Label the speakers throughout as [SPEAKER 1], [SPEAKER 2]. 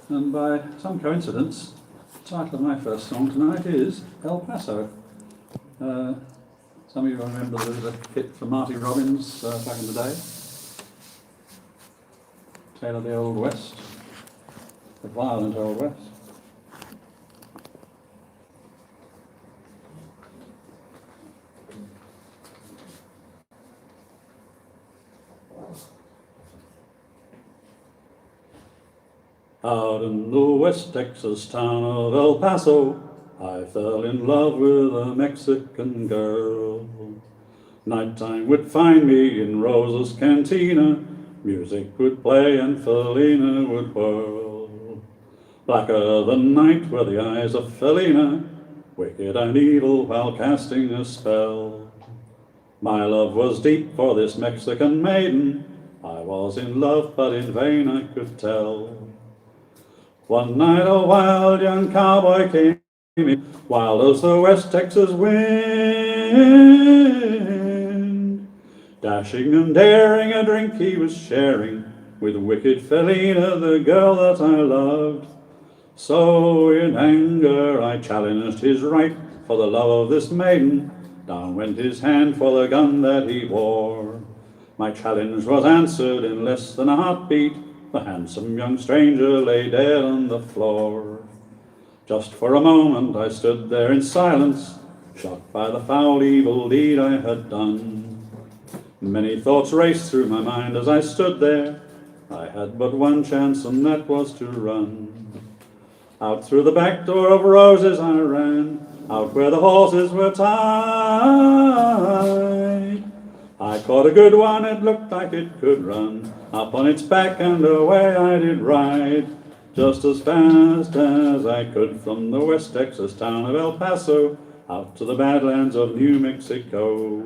[SPEAKER 1] And by some coincidence, the title of my first song tonight is El Paso. Some of you will remember there was a hit from Marty Robbins back in the day. Tale of the Old West, the violent Old West. Out in the West Texas town of El Paso, I fell in love with a Mexican girl. Nighttime would find me in Rosa's cantina, music would play and Felina would whirl. Blacker than night were the eyes of Felina, wicked and evil while casting a spell. My love was deep for this Mexican maiden, I was in love but in vain I could tell. One night a wild young cowboy came in, wild as the West Texas wind. Dashing and daring, a drink he was sharing with wicked Felina, the girl that I loved. So in anger I challenged his right for the love of this maiden. Down went his hand for the gun that he wore. My challenge was answered in less than a heartbeat. The handsome young stranger lay dead on the floor. Just for a moment I stood there in silence, shocked by the foul evil deed I had done. Many thoughts raced through my mind as I stood there. I had but one chance, and that was to run. Out through the back door of roses I ran, out where the horses were tied. I caught a good one, it looked like it could run. Up on its back and away I did ride, just as fast as I could from the West Texas town of El Paso out to the Badlands of New Mexico.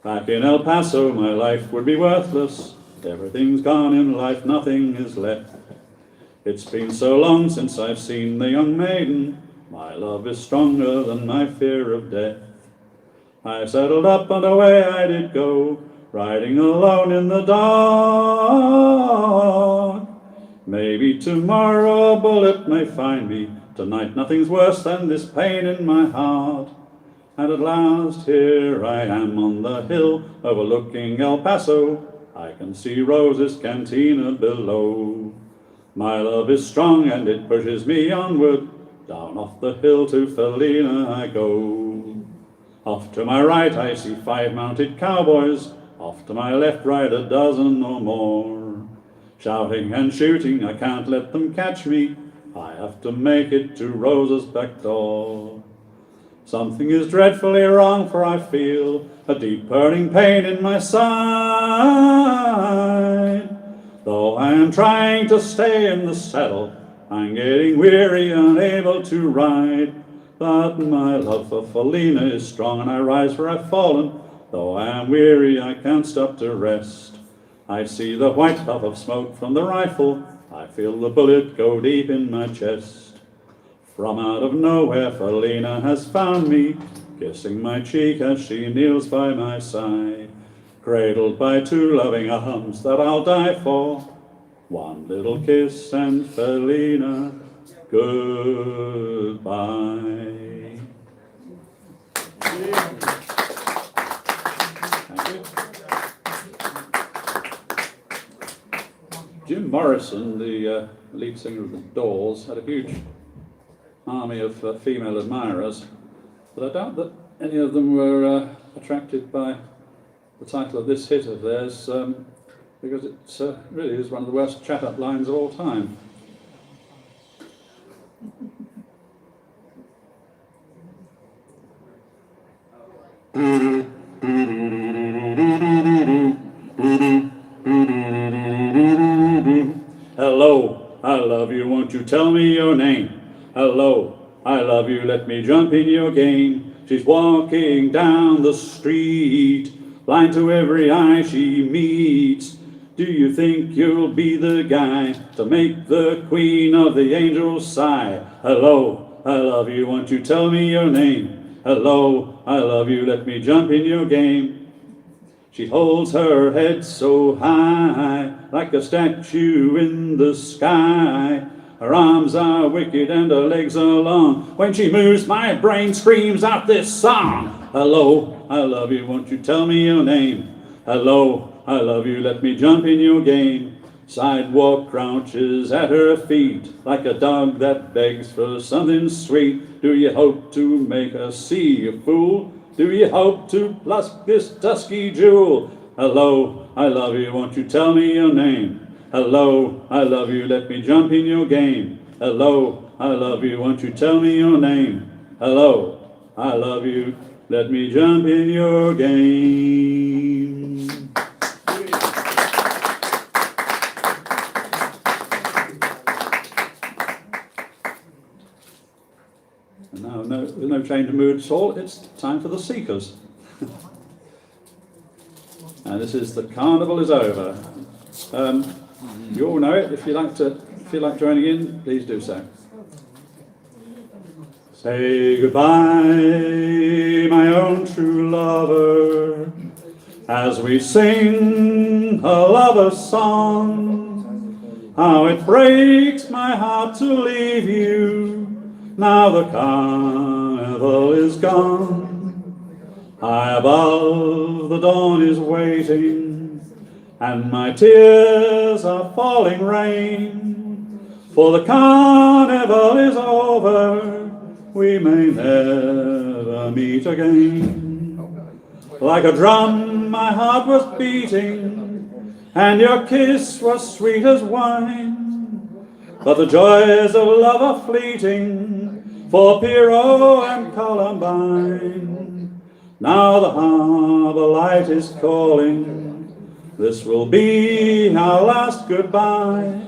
[SPEAKER 1] Back in El Paso my life would be worthless. Everything's gone in life, nothing is left. It's been so long since I've seen the young maiden. My love is stronger than my fear of death. I saddled up and away I did go, riding alone in the dark. Maybe tomorrow a bullet may find me. Tonight nothing's worse than this pain in my heart. And at last here I am on the hill overlooking El Paso. I can see Rosa's cantina below. My love is strong and it pushes me onward. Down off the hill to Felina I go. Off to my right I see 5 mounted cowboys. Off to my left ride a dozen or more. Shouting and shooting, I can't let them catch me. I have to make it to Rosa's back door. Something is dreadfully wrong, for I feel a deep burning pain in my side. Though I am trying to stay in the saddle, I'm getting weary, unable to ride. But my love for Felina is strong, and I rise where I've fallen. Though I am weary, I can't stop to rest. I see the white puff of smoke from the rifle. I feel the bullet go deep in my chest. From out of nowhere, Felina has found me, kissing my cheek as she kneels by my side, cradled by 2 loving arms that I'll die for. One little kiss and Felina, goodbye. Thank you. Jim Morrison, the lead singer of the Doors, had a huge army of female admirers, but I doubt that any of them were attracted by the title of this hit of theirs, because it really is one of the worst chat-up lines of all time. Hello, I love you, won't you tell me your name? Hello, I love you, let me jump in your game. She's walking down the street, blind to every eye she meets. Do you think you'll be the guy to make the queen of the angels sigh? Hello, I love you, won't you tell me your name? Hello, I love you, let me jump in your game. She holds her head so high, like a statue in the sky. Her arms are wicked and her legs are long. When she moves, my brain screams out this song. Hello, I love you, won't you tell me your name? Hello, I love you, let me jump in your game. Sidewalk crouches at her feet, like a dog that begs for something sweet. Do you hope to make her see you, fool? Do you hope to pluck this dusky jewel? Hello, I love you, won't you tell me your name? Hello, I love you, let me jump in your game. Hello, I love you, won't you tell me your name? Hello, I love you, let me jump in your game. And now, there's no change of mood at all, it's time for the Seekers. And this is The Carnival is Over. You all know it. If you like joining in, please do so. Say goodbye, my own true lover, as we sing a lover's song. How it breaks my heart to leave you, now the carnival is gone. High above the dawn is waiting, and my tears are falling rain. For the carnival is over, we may never meet again. Like a drum my heart was beating, and your kiss was sweet as wine. But the joys of love are fleeting, for Pierrot and Columbine. Now the harbour light is calling, this will be our last goodbye.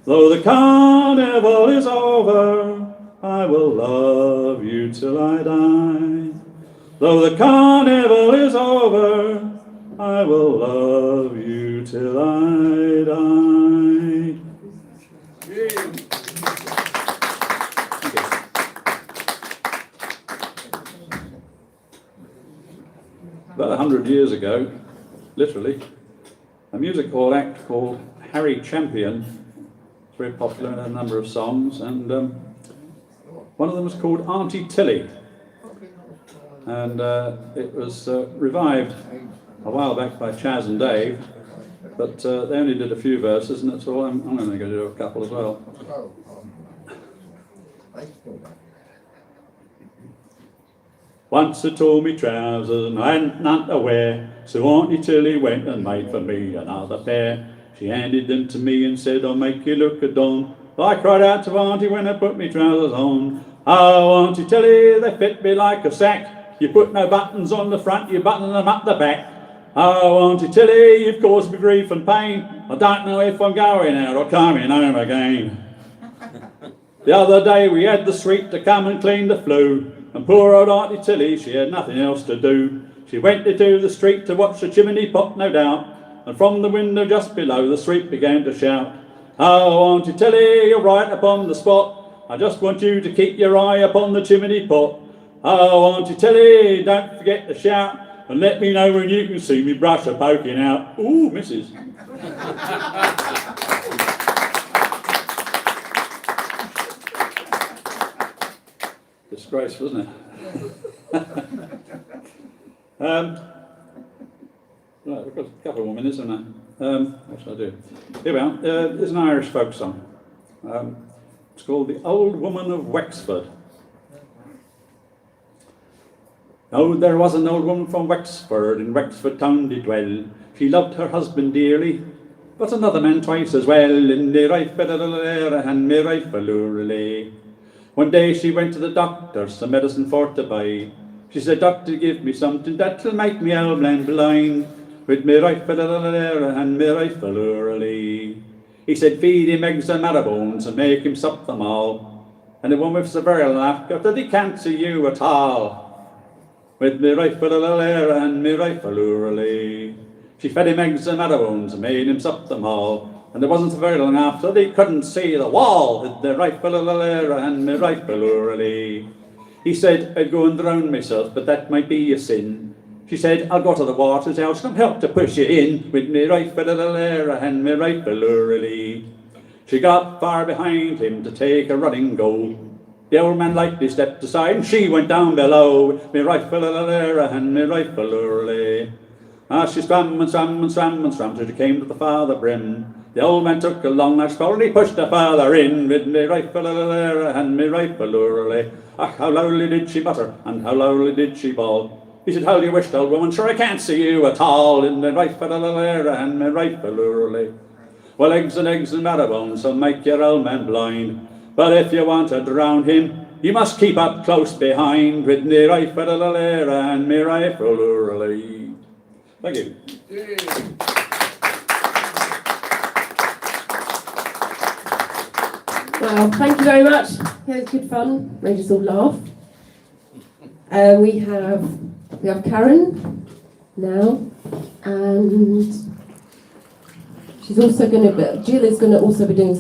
[SPEAKER 1] Though the carnival is over, I will love you till I die. Though the carnival is over, I will love you till I die. About 100 years ago, literally, a music hall act called Harry Champion was very popular in a number of songs, and one of them was called Auntie Tilly, and it was revived a while back by Chaz and Dave, but they only did a few verses, and that's all. I'm only going to do a couple as well. Once I tore me trousers and I hadn't none to wear, so Auntie Tilly went and made for me another pair. She handed them to me and said, I'll make you look a don. I cried out to Auntie when I put me trousers on. Oh, Auntie Tilly, they fit me like a sack. You put no buttons on the front, you button them up the back. Oh, Auntie Tilly, you've caused me grief and pain. I don't know if I'm going out or coming home again. The other day we had the sweet to come and clean the flue, and poor old Auntie Tilly, she had nothing else to do. She went into the street to watch the chimney pot, no doubt, and from the window just below the sweep began to shout, oh, Auntie Tilly, you're right upon the spot. I just want you to keep your eye upon the chimney pot. Oh, Auntie Tilly, don't forget to shout, and let me know when you can see me brush a poking out. Ooh, missus. Disgraceful, isn't it? Right, we've got a couple more minutes, haven't I? What shall I do? Here we are. There's an Irish folk song. It's called The Old Woman of Wexford. Oh, there was an old woman from Wexford, in Wexford town did dwell. She loved her husband dearly, but another man twice as well. In the right and me right lurely. One day she went to the doctor, some medicine for to buy. She said, Doctor, give me something that'll make me old and blind. With me right and me right lurely. He said, feed him eggs and marrowbones and make him sup them all. And the woman with a very laugh, that he can't see you at all. With me rifle and me rifle lurely. She fed him eggs and marrowbones and made him sup them all. And it wasn't very long after that he couldn't see the wall. With me rifle and me rifle lurely. He said, I'd go and drown myself, but that might be a sin. She said, I'll go to the water's edge, come help to push you in, with me rifle a lera and me rifle lurely. She got far behind him to take a running go. The old man lightly stepped aside and she went down below, with me rifle a lera and me rifle lurely. As she swam and swam and swam and swam till she came to the farther brim, the old man took a long knife scull and he pushed the father in, with me rifle a lera and me rifle lurely. Ah, how loudly did she mutter, and how loudly did she bawl. He said, how do you wish, old woman, sure I can't see you at all, in me rifle a lera and me rifle lurely. Well, eggs and marrowbones will make your old man blind, but if you want to drown him, you must keep up close behind, with me rifle a lera and me rifle lurely. Thank you.
[SPEAKER 2] Well, thank you very much. It was good fun. Made us all laugh. We have Karen now, and she's also going to. Jill is going to also be doing some.